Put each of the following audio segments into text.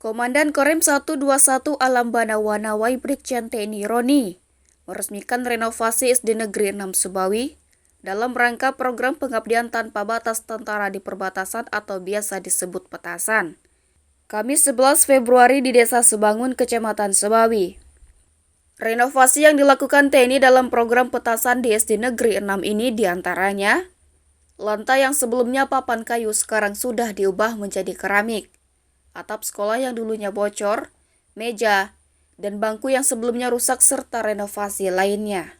Komandan Korem 121 Alambana Wanawai Brigjen TNI Roni meresmikan renovasi SD Negeri 6 Sebawi dalam rangka program pengabdian tanpa batas tentara di perbatasan atau biasa disebut petasan. Kamis 11 Februari di Desa Sebangun, Kecamatan Sebawi. Renovasi yang dilakukan TNI dalam program petasan di SD Negeri 6 ini diantaranya, lantai yang sebelumnya papan kayu sekarang sudah diubah menjadi keramik. Atap sekolah yang dulunya bocor, meja, dan bangku yang sebelumnya rusak serta renovasi lainnya.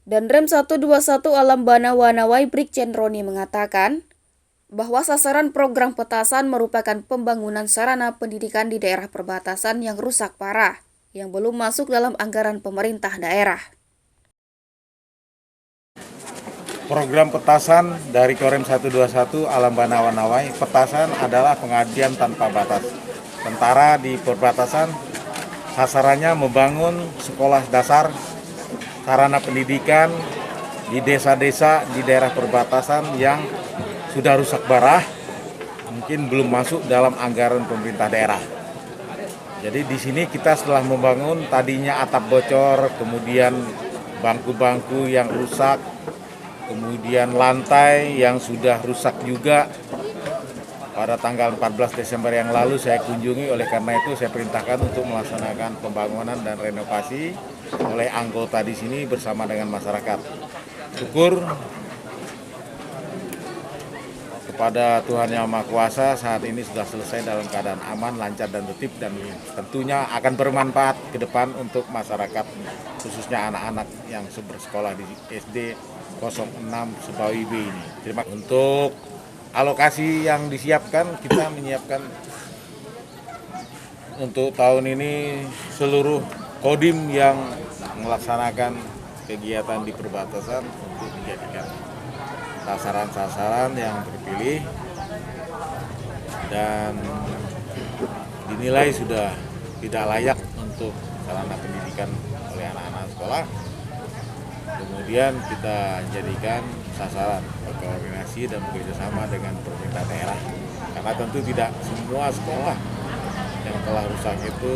Dan Rem 121 Alambana Wanawai Brigjen Roni mengatakan bahwa sasaran program petasan merupakan pembangunan sarana pendidikan di daerah perbatasan yang rusak parah, yang belum masuk dalam anggaran pemerintah daerah. Program petasan dari Korem 121 Alambana Wanawai, petasan adalah pengabdian tanpa batas. Tentara di perbatasan sasarannya membangun sekolah dasar, sarana pendidikan di desa-desa di daerah perbatasan yang sudah rusak parah, mungkin belum masuk dalam anggaran pemerintah daerah. Jadi di sini kita setelah membangun tadinya atap bocor, kemudian bangku-bangku yang rusak, kemudian lantai yang sudah rusak juga. Pada tanggal 14 Desember yang lalu saya kunjungi, oleh karena itu saya perintahkan untuk melaksanakan pembangunan dan renovasi oleh anggota di sini bersama dengan masyarakat. Syukur kepada Tuhan Yang Maha Kuasa, saat ini sudah selesai dalam keadaan aman, lancar dan tertib, dan tentunya akan bermanfaat ke depan untuk masyarakat, khususnya anak-anak yang bersekolah di SD 06 Sebawi B ini. Terima kasih. Untuk alokasi yang disiapkan, kita menyiapkan untuk tahun ini seluruh kodim yang melaksanakan kegiatan di perbatasan untuk dijadikan sasaran-sasaran yang terpilih dan dinilai sudah tidak layak untuk sarana pendidikan oleh anak-anak sekolah. Kemudian kita jadikan sasaran, berkoordinasi dan bekerjasama dengan pemerintah daerah. Karena tentu tidak semua sekolah yang telah rusak itu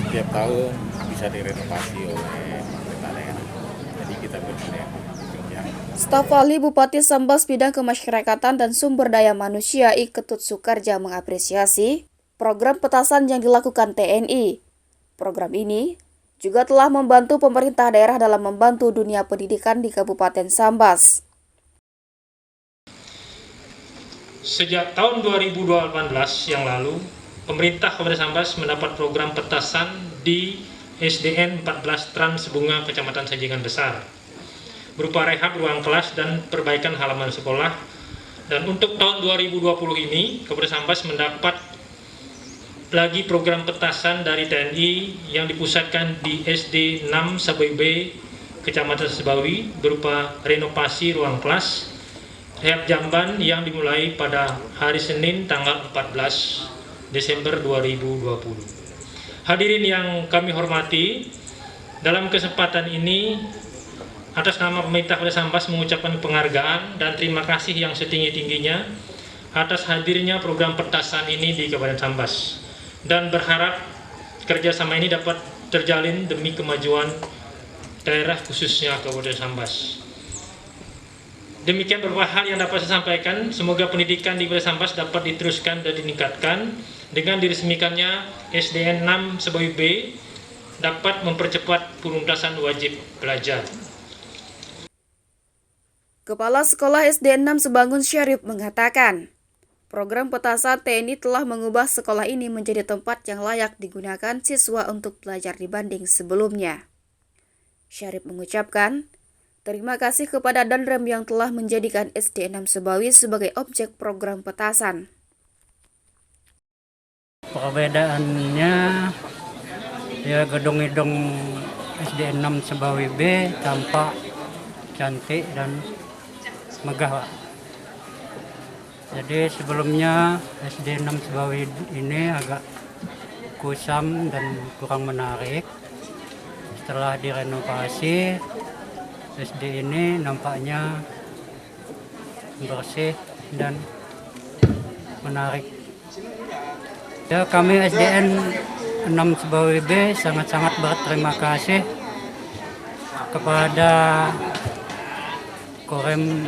setiap tahun bisa direnovasi oleh pemerintah daerah. Jadi kita bekerja. Staf Ahli Bupati Sambas Bidang Kemasyarakatan dan Sumber Daya Manusia I Ketut Sukarja mengapresiasi program petasan yang dilakukan TNI. Program ini juga telah membantu pemerintah daerah dalam membantu dunia pendidikan di Kabupaten Sambas. Sejak tahun 2018 yang lalu, pemerintah Kabupaten Sambas mendapat program petasan di SDN 14 Trans Bunga, Kecamatan Sajingan Besar, berupa rehab ruang kelas dan perbaikan halaman sekolah. Dan untuk tahun 2020 ini, Kabupaten Sambas mendapat lagi program petasan dari TNI yang dipusatkan di SD 6 Sebawi B, Kecamatan Sebawi, berupa renovasi ruang kelas, rehab jamban yang dimulai pada hari Senin tanggal 14 Desember 2020. Hadirin yang kami hormati, dalam kesempatan ini atas nama pemerintah Kabupaten Sambas mengucapkan penghargaan dan terima kasih yang setinggi-tingginya atas hadirnya program petasan ini di Kabupaten Sambas, dan berharap kerjasama ini dapat terjalin demi kemajuan daerah khususnya Kabupaten Sambas. Demikian beberapa hal yang dapat saya sampaikan. Semoga pendidikan di Kabupaten Sambas dapat diteruskan dan ditingkatkan. Dengan diresmikannya SDN 6 Sebawi B dapat mempercepat penuntasan wajib belajar. Kepala Sekolah SD 6 Sebangun Syarif mengatakan, program petasan TNI telah mengubah sekolah ini menjadi tempat yang layak digunakan siswa untuk belajar dibanding sebelumnya. Syarif mengucapkan terima kasih kepada Danrem yang telah menjadikan SD 6 Sebawi sebagai objek program petasan. Perbedaannya ya, gedung-gedung SD 6 Sebawi B tampak cantik dan megah, Pak. Jadi sebelumnya SD 6 Sebawi ini agak kusam dan kurang menarik. Setelah direnovasi, SD ini nampaknya bersih dan menarik. Ya, kami SDN 6 Sebawi B sangat-sangat berterima kasih kepada Korem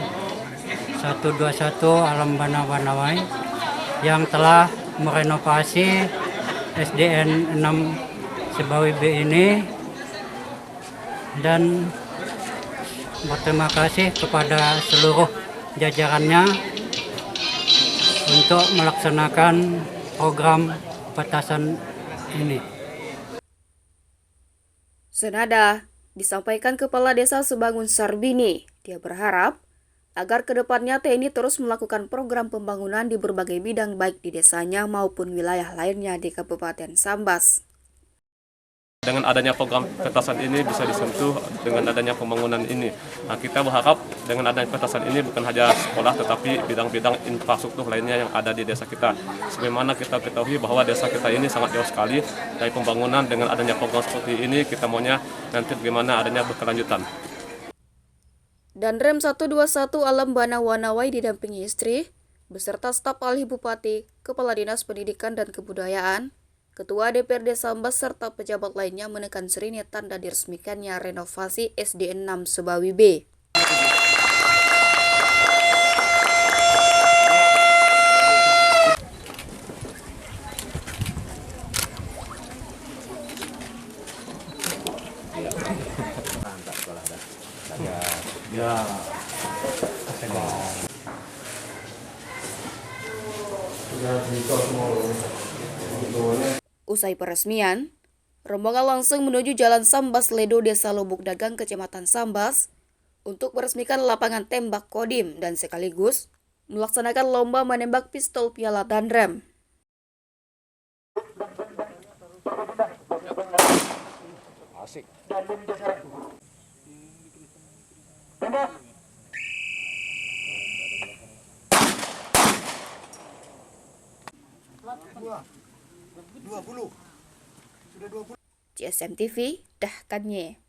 121 Alambana Wanawai yang telah merenovasi SDN 6 Sebawi B ini, dan berterima kasih kepada seluruh jajarannya untuk melaksanakan program petasan ini. Senada disampaikan Kepala Desa Sebangun Sarbini, dia berharap agar kedepannya TNI terus melakukan program pembangunan di berbagai bidang baik di desanya maupun wilayah lainnya di Kabupaten Sambas. Dengan adanya program petasan ini bisa disentuh dengan adanya pembangunan ini. Nah, kita berharap dengan adanya petasan ini bukan hanya sekolah tetapi bidang-bidang infrastruktur lainnya yang ada di desa kita. Sebagaimana kita ketahui bahwa desa kita ini sangat jauh sekali dari pembangunan. Dengan adanya program seperti ini kita maunya nanti bagaimana adanya berkelanjutan. Dan Rem 121 Alambana Wanawai didampingi istri beserta staf ahli Bupati, Kepala Dinas Pendidikan dan Kebudayaan, Ketua DPRD Sambas serta pejabat lainnya menekan serinya tanda diresmikannya renovasi SDN 6 Sebawi B. Usai peresmian, rombongan langsung menuju Jalan Sambas Ledo, Desa Lubuk Dagang, Kecamatan Sambas, untuk meresmikan lapangan tembak Kodim dan sekaligus melaksanakan lomba menembak pistol Piala Dandrem. Asik. GSM TV, Dahkannya.